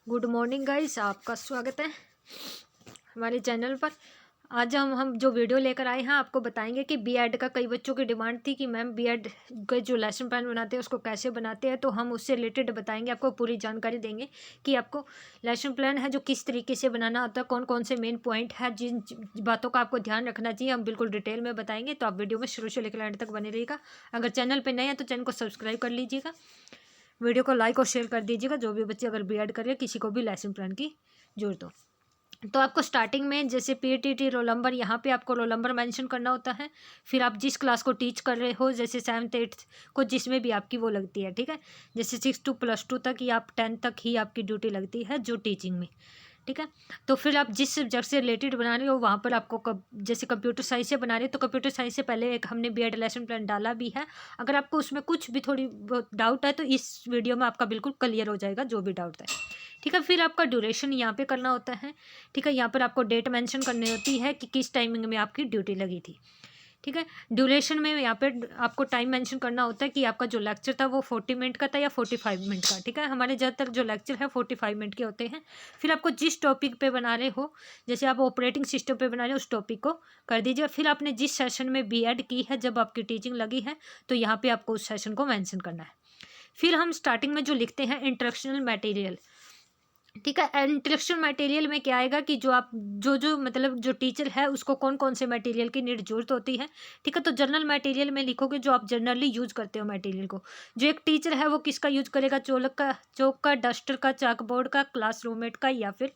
Good morning guys, आपका स्वागत है हमारे चैनल पर। आज हम जो वीडियो लेकर आए हैं आपको बताएंगे कि बीएड का कई बच्चों की डिमांड थी कि मैम बीएड के जो लेसन प्लान बनाते हैं उसको कैसे बनाते हैं, तो हम उससे रिलेटेड बताएंगे, आपको पूरी जानकारी देंगे कि आपको लेसन प्लान है जो किस तरीके से बनाना होता है, कौन कौन से मेन पॉइंट है, जिन बातों का आपको ध्यान रखना चाहिए, हम बिल्कुल डिटेल में बताएंगे। तो आप वीडियो में शुरू से लेकर एंड तक बने रहिएगा। अगर चैनल पर नए हैं तो चैनल को सब्सक्राइब कर लीजिएगा, वीडियो को लाइक और शेयर कर दीजिएगा। जो भी बच्चे अगर बीएड कर रहे हैं, किसी को भी लेसन प्लान की जरूरत हो तो आपको स्टार्टिंग में जैसे पीटीटी रोल नंबर, यहाँ पे आपको रोल नंबर मेंशन करना होता है। फिर आप जिस क्लास को टीच कर रहे हो, जैसे 7th 8th को जिसमें भी आपकी वो लगती है, ठीक है। जैसे 6 to +2 तक या आप 10 तक ही आपकी ड्यूटी लगती है जो टीचिंग में, ठीक है। तो फिर आप जिस सब्जेक्ट से रिलेटेड बना रहे हो वहाँ पर आपको जैसे कंप्यूटर साइंस से बना रहे हो तो कंप्यूटर साइंस से पहले एक हमने बीएड लेसन प्लान डाला भी है। अगर आपको उसमें कुछ भी थोड़ी बहुत डाउट है तो इस वीडियो में आपका बिल्कुल क्लियर हो जाएगा जो भी डाउट है, ठीक है। फिर आपका ड्यूरेशन यहाँ पे करना होता है, ठीक है। यहाँ पर आपको डेट मेंशन करनी होती है कि किस टाइमिंग में आपकी ड्यूटी लगी थी, ठीक है। ड्यूरेशन में यहाँ पे आपको टाइम मेंशन करना होता है कि आपका जो लेक्चर था वो 40 मिनट का था या 45 मिनट का, ठीक है। हमारे ज़्यादातर जो लेक्चर है 45 मिनट के होते हैं। फिर आपको जिस टॉपिक पे बना रहे हो, जैसे आप ऑपरेटिंग सिस्टम पे बना रहे हो उस टॉपिक को कर दीजिए। फिर आपने जिस सेशन में बीएड की है, जब आपकी टीचिंग लगी है, तो यहाँ पर आपको उस सेशन को मैंशन करना है। फिर हम स्टार्टिंग में जो लिखते हैं इंस्ट्रक्शनल मटेरियल, ठीक है। इंस्ट्रक्शन मटेरियल में क्या आएगा कि जो आप जो मतलब जो टीचर है उसको कौन कौन से मटेरियल की जरूरत होती है, ठीक है। तो जनरल मटेरियल में लिखोगे जो आप जनरली यूज करते हो मटेरियल को। जो एक टीचर है वो किसका यूज करेगा, चौक का, डस्टर का, चाक बोर्ड का, क्लासरूमेट का, या फिर,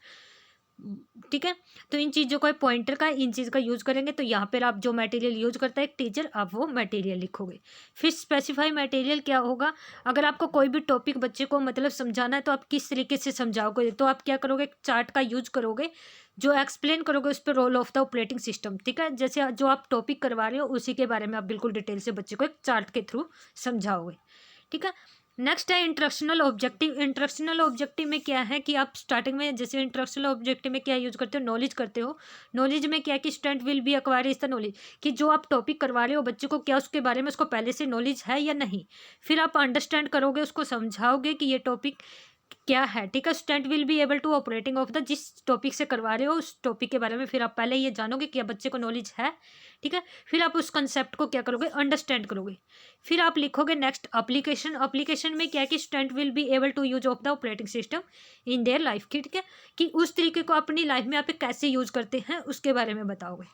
ठीक है। तो इन चीज़ों का, पॉइंटर का, इन चीज़ का यूज़ करेंगे। तो यहाँ पर आप जो मटेरियल यूज करता है एक टीचर, आप वो मटेरियल लिखोगे। फिर स्पेसिफाई मटेरियल क्या होगा, अगर आपको कोई भी टॉपिक बच्चे को मतलब समझाना है तो आप किस तरीके से समझाओगे, तो आप क्या करोगे, चार्ट का यूज करोगे। जो एक्सप्लेन करोगे उस पर role of the operating system, ठीक है। जैसे जो आप टॉपिक करवा रहे हो उसी के बारे में आप बिल्कुल डिटेल से बच्चे को एक चार्ट के थ्रू समझाओगे, ठीक है। नेक्स्ट है इंस्ट्रक्शनल ऑब्जेक्टिव। इंस्ट्रक्शनल ऑब्जेक्टिव में क्या है कि आप स्टार्टिंग में जैसे इंस्ट्रक्शनल ऑब्जेक्टिव में क्या यूज करते हो, नॉलेज करते हो। नॉलेज में क्या है कि student will B acquire is the knowledge, कि जो आप टॉपिक करवा रहे हो बच्चे को क्या उसके बारे में उसको पहले से नॉलेज है या नहीं। फिर आप अंडरस्टैंड करोगे, उसको समझाओगे कि ये टॉपिक क्या है, ठीक है। Student will be able to operating of the, जिस टॉपिक से करवा रहे हो उस टॉपिक के बारे में फिर आप पहले ये जानोगे कि बच्चे को नॉलेज है, ठीक है। फिर आप उस कंसेप्ट को क्या करोगे, अंडरस्टैंड करोगे। फिर आप लिखोगे नेक्स्ट एप्लीकेशन। एप्लीकेशन में क्या है कि student will be able to use of the operating system in their life की, ठीक है। कि उस तरीके को अपनी लाइफ में आप कैसे यूज करते हैं उसके बारे में बताओगे।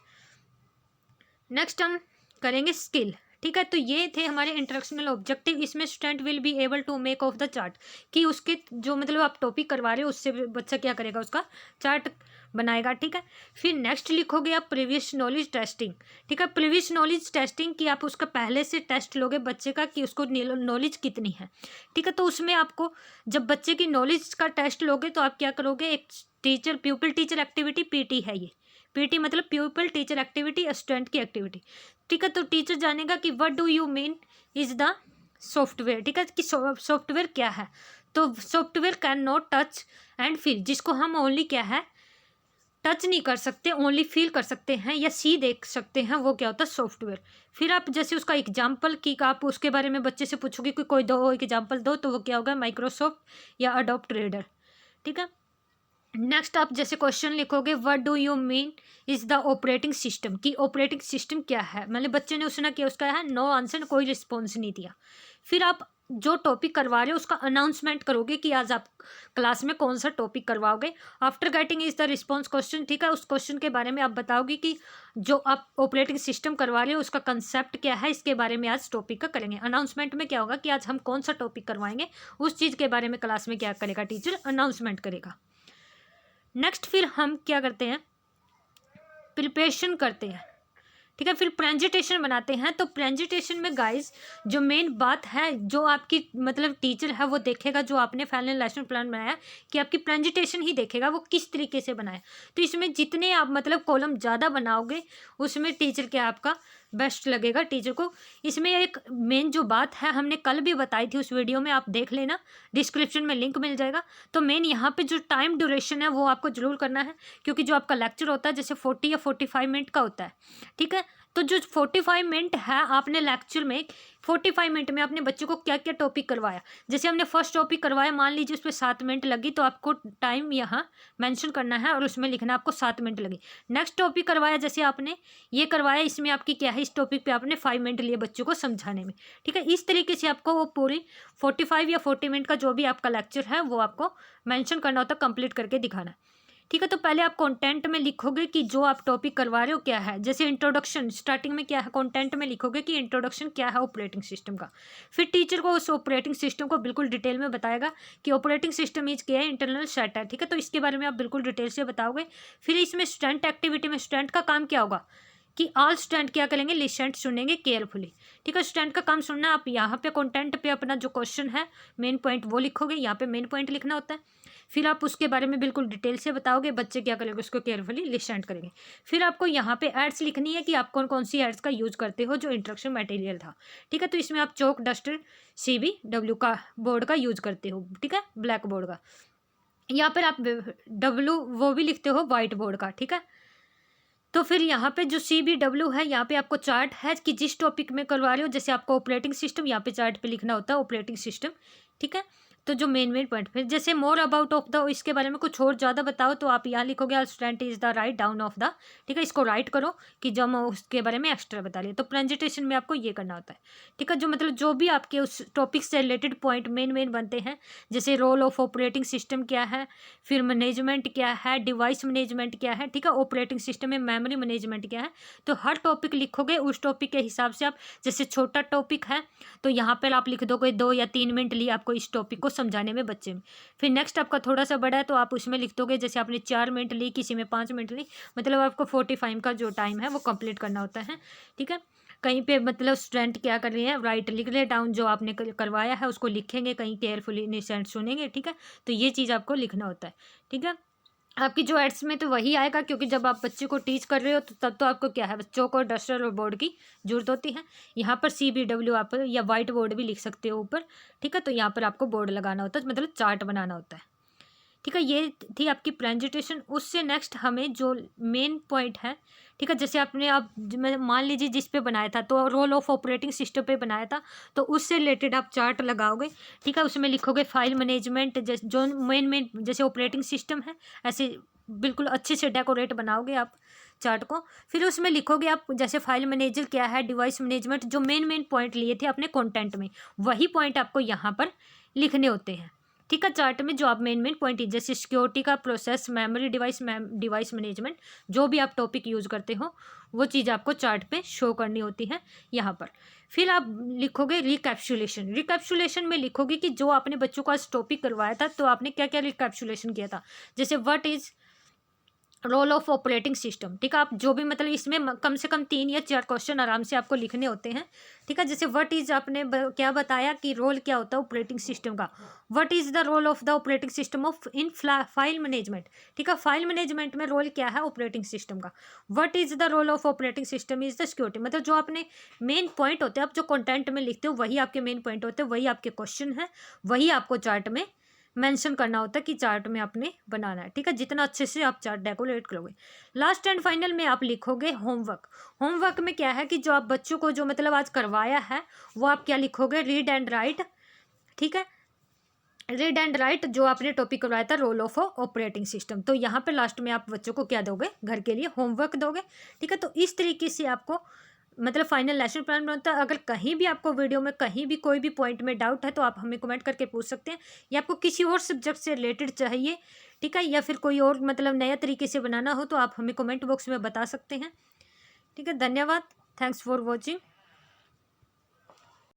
नेक्स्ट हम करेंगे स्किल, ठीक है। तो ये थे हमारे इंस्ट्रक्शनल ऑब्जेक्टिव। इसमें student will be able to make of the chart, कि उसके जो मतलब आप टॉपिक करवा रहे हो उससे बच्चा क्या करेगा, उसका चार्ट बनाएगा, ठीक है। फिर नेक्स्ट लिखोगे आप प्रीवियस नॉलेज टेस्टिंग, ठीक है। प्रीवियस नॉलेज टेस्टिंग कि आप उसका पहले से टेस्ट लोगे बच्चे का कि उसको नॉलेज कितनी है, ठीक है। तो उसमें आपको जब बच्चे की नॉलेज का टेस्ट लोगे तो आप क्या करोगे, एक टीचर प्यूपिल टीचर एक्टिविटी पीटी है, ये पीटी मतलब प्यूपिल टीचर एक्टिविटी, स्टूडेंट की एक्टिविटी, ठीक है। तो टीचर जानेगा कि what do you mean is the software, ठीक है, कि सॉफ्टवेयर क्या है। तो software can not touch and feel, जिसको हम ओनली क्या है टच नहीं कर सकते, ओनली फील कर सकते हैं या सी देख सकते हैं, वो क्या होता है सॉफ्टवेयर। फिर आप जैसे उसका एग्जाम्पल कि आप उसके बारे में बच्चे से पूछोगे कि कोई दो एग्जाम्पल दो, तो वो क्या होगा, माइक्रोसॉफ्ट या अडोप्ट रीडर, ठीक है। नेक्स्ट आप जैसे क्वेश्चन लिखोगे what do you mean is the operating system, कि ऑपरेटिंग सिस्टम क्या है, मतलब बच्चे ने उसने किया, उसका है नो आंसर, कोई रिस्पॉन्स नहीं दिया। फिर आप जो टॉपिक करवा रहे हो उसका अनाउंसमेंट करोगे कि आज आप क्लास में कौन सा टॉपिक करवाओगे। After getting is the response question, ठीक है, उस क्वेश्चन के बारे में आप बताओगे कि जो आप ऑपरेटिंग सिस्टम करवा रहे हो उसका कंसेप्ट क्या है, इसके बारे में आज टॉपिक का करेंगे। अनाउंसमेंट में क्या होगा कि आज हम कौन सा टॉपिक करवाएंगे, उस चीज़ के बारे में क्लास में क्या करेगा टीचर, अनाउंसमेंट करेगा। नेक्स्ट फिर हम क्या करते हैं, प्रिपरेशन करते हैं, ठीक है। फिर प्रेजेंटेशन बनाते हैं। तो प्रेजेंटेशन में गाइस जो मेन बात है, जो आपकी मतलब टीचर है वो देखेगा, जो आपने फाइनल लेसन प्लान बनाया कि आपकी प्रेजेंटेशन ही देखेगा वो किस तरीके से बनाया। तो इसमें जितने आप मतलब कॉलम ज़्यादा बनाओगे उसमें टीचर क्या आपका बेस्ट लगेगा टीचर को। इसमें एक मेन जो बात है हमने कल भी बताई थी उस वीडियो में, आप देख लेना, डिस्क्रिप्शन में लिंक मिल जाएगा। तो मेन यहाँ पे जो टाइम ड्यूरेशन है वो आपको जरूर करना है, क्योंकि जो आपका लेक्चर होता है जैसे 40 या 45 मिनट का होता है, ठीक है। तो जो 45 मिनट है आपने लेक्चर में, 45 मिनट में आपने बच्चों को क्या क्या टॉपिक करवाया। जैसे हमने फर्स्ट टॉपिक करवाया, मान लीजिए उस पर 7 मिनट लगी, तो आपको टाइम यहाँ मेंशन करना है और उसमें लिखना आपको 7 मिनट लगी। नेक्स्ट टॉपिक करवाया, जैसे आपने ये करवाया, इसमें आपकी क्या है, इस टॉपिक पे आपने 5 मिनट लिए बच्चों को समझाने में, ठीक है। इस तरीके से आपको वो पूरी 45 या 40 मिनट का जो भी आपका लेक्चर है वो आपको मेंशन करना होता है, कंप्लीट करके दिखाना है, ठीक है। तो पहले आप कंटेंट में लिखोगे कि जो आप टॉपिक करवा रहे हो क्या है। जैसे इंट्रोडक्शन, स्टार्टिंग में क्या है, कंटेंट में लिखोगे कि इंट्रोडक्शन क्या है ऑपरेटिंग सिस्टम का। फिर टीचर को उस ऑपरेटिंग सिस्टम को बिल्कुल डिटेल में बताएगा कि ऑपरेटिंग सिस्टम इज क्या है, इंटरनल सेट है, ठीक है। तो इसके बारे में आप बिल्कुल डिटेल से बताओगे। फिर इसमें स्टूडेंट एक्टिविटी में स्टूडेंट का काम क्या होगा कि ऑल स्टूडेंट क्या करेंगे, लिसन सुनेंगे केयरफुली, ठीक है। स्टूडेंट का काम सुनना। आप यहाँ पे कंटेंट पे अपना जो क्वेश्चन है मेन पॉइंट वो लिखोगे, यहाँ पे मेन पॉइंट लिखना होता है। फिर आप उसके बारे में बिल्कुल डिटेल से बताओगे, बच्चे क्या करेंगे उसको केयरफुली लिसन करेंगे। फिर आपको यहाँ पे एड्स लिखनी है कि आप कौन कौन सी एड्स का यूज़ करते हो जो इंस्ट्रक्शन मटेरियल था, ठीक है। तो इसमें आप चौक, डस्टर, CBW का बोर्ड का यूज़ करते हो, ठीक है, ब्लैक बोर्ड का। यहाँ पर आप W वो भी लिखते हो वाइट बोर्ड का, ठीक है। तो फिर यहाँ पे जो CBW है, यहाँ पे आपको चार्ट है कि जिस टॉपिक में करवा रहे हो, जैसे आपको ऑपरेटिंग सिस्टम, यहाँ पे चार्ट पे लिखना होता है ऑपरेटिंग सिस्टम, ठीक है। तो जो मेन पॉइंट, फिर जैसे मोर अबाउट ऑफ द, इसके बारे में कुछ और ज़्यादा बताओ, तो आप यहाँ लिखोगे student is the write down of the, ठीक है। इसको राइट करो कि जब हम उसके बारे में एक्स्ट्रा बता लिया। तो प्रेजेंटेशन में आपको ये करना होता है, ठीक है। जो मतलब जो भी आपके उस टॉपिक से रिलेटेड पॉइंट मेन बनते हैं, जैसे रोल ऑफ ऑपरेटिंग सिस्टम क्या है, फिर मैनेजमेंट क्या है, डिवाइस मैनेजमेंट क्या है, ठीक है, ऑपरेटिंग सिस्टम में मेमोरी मैनेजमेंट क्या है। तो हर टॉपिक लिखोगे, उस टॉपिक के हिसाब से आप, जैसे छोटा टॉपिक है तो यहाँ पर आप लिख दोगे 2 या 3 मिनट लिए आपको इस टॉपिक को समझाने में बच्चे में। फिर नेक्स्ट आपका थोड़ा सा बड़ा है तो आप उसमें लिख दोगे, जैसे आपने 4 मिनट ली, किसी में 5 मिनट ली, मतलब आपको 45 का जो टाइम है वो कंप्लीट करना होता है, ठीक है। कहीं पे मतलब स्टूडेंट क्या कर रहे हैं, राइट लिख रहे, डाउन जो आपने करवाया है उसको लिखेंगे, कहीं केयरफुली लिसन सुनेंगे, ठीक है। तो ये चीज़ आपको लिखना होता है, ठीक है। आपकी जो एड्स में तो वही आएगा, क्योंकि जब आप बच्चे को टीच कर रहे हो तो तब तो आपको क्या है, बच्चों को डस्टर और बोर्ड की जरूरत होती है। यहाँ पर CBW आप या वाइट बोर्ड भी लिख सकते हो ऊपर, ठीक है। तो यहाँ पर आपको बोर्ड लगाना होता है, मतलब चार्ट बनाना होता है, ठीक है। ये थी आपकी प्रेजेंटेशन। उससे नेक्स्ट हमें जो मेन पॉइंट है, ठीक है, जैसे आपने आप मान लीजिए जिस पे बनाया था तो रोल ऑफ ऑपरेटिंग सिस्टम पे बनाया था, तो उससे रिलेटेड आप चार्ट लगाओगे, ठीक है। उसमें लिखोगे फाइल मैनेजमेंट, जो मेन जैसे ऑपरेटिंग सिस्टम है, ऐसे बिल्कुल अच्छे से डेकोरेट बनाओगे आप चार्ट को। फिर उसमें लिखोगे आप जैसे फाइल मैनेजर क्या है, डिवाइस मैनेजमेंट, जो मेन पॉइंट लिए थे अपने कंटेंट में, वही पॉइंट आपको यहाँ पर लिखने होते हैं, ठीक है। चार्ट में जो आप मेन पॉइंट, जैसे सिक्योरिटी का, प्रोसेस, मेमोरी, डिवाइस मैनेजमेंट, जो भी आप टॉपिक यूज़ करते हो वो चीज़ आपको चार्ट पे शो करनी होती है यहाँ पर। फिर आप लिखोगे रिकैप्सुलेशन में लिखोगे कि जो आपने बच्चों को आज टॉपिक करवाया था तो आपने क्या क्या रिकैप्सुलेशन किया था। जैसे what is role of operating system, ठीक है। आप जो भी मतलब इसमें कम से कम 3 या 4 क्वेश्चन आराम से आपको लिखने होते हैं, ठीक है। जैसे व्हाट इज आपने क्या बताया कि रोल क्या होता है ऑपरेटिंग सिस्टम का, what is the role of the operating system of in file management, ठीक है। फाइल मैनेजमेंट में रोल क्या है ऑपरेटिंग सिस्टम का। What is the role of operating system is the security, मतलब जो आपने मेन पॉइंट होते हैं, आप जो कंटेंट में लिखते हो वही आपके मेन पॉइंट होते हैं, वही आपके क्वेश्चन है, वही आपको चार्ट में मेंशन करना होता है कि चार्ट में आपने बनाना है, ठीक है। जितना अच्छे से आप चार्ट डेकोरेट करोगे। लास्ट एंड फाइनल में आप लिखोगे होमवर्क में क्या है कि जो आप बच्चों को जो मतलब आज करवाया है वो आप क्या लिखोगे, रीड एंड राइट, ठीक है। रीड एंड राइट जो आपने टॉपिक करवाया था रोल ऑफ ऑपरेटिंग सिस्टम, तो यहाँ पे लास्ट में आप बच्चों को क्या दोगे, घर के लिए होमवर्क दोगे, ठीक है। तो इस तरीके से आपको मतलब फाइनल लेसन प्लान बनता है। अगर कहीं भी आपको वीडियो में कहीं भी कोई भी पॉइंट में डाउट है तो आप हमें कमेंट करके पूछ सकते हैं, या आपको किसी और सब्जेक्ट से रिलेटेड चाहिए, ठीक है, या फिर कोई और मतलब नया तरीके से बनाना हो तो आप हमें कमेंट बॉक्स में बता सकते हैं, ठीक है। धन्यवाद, थैंक्स फॉर वॉचिंग।